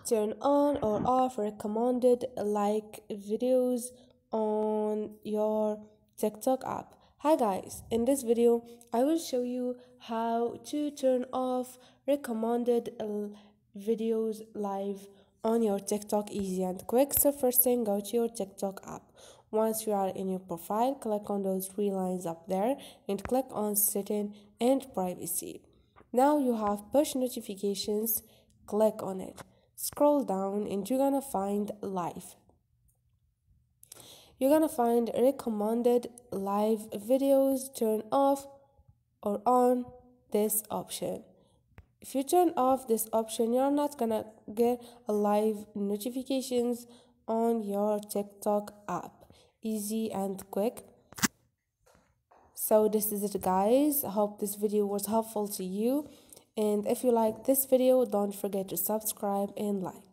turn on or off recommended like videos on your TikTok app. Hi guys, in this video I will show you how to turn off recommended videos live on your TikTok easy and quick. So first thing, go to your TikTok app. Once you are in your profile, click on those three lines up there and click on setting and privacy. Now you have push notifications, click on it. Scroll down and you're gonna find live. You're gonna find recommended live videos. Turn off or on this option. If you turn off this option, you're not gonna get a live notifications on your TikTok app. Easy and quick. So this is it guys. I hope this video was helpful to you, and if you like this video, don't forget to subscribe and like.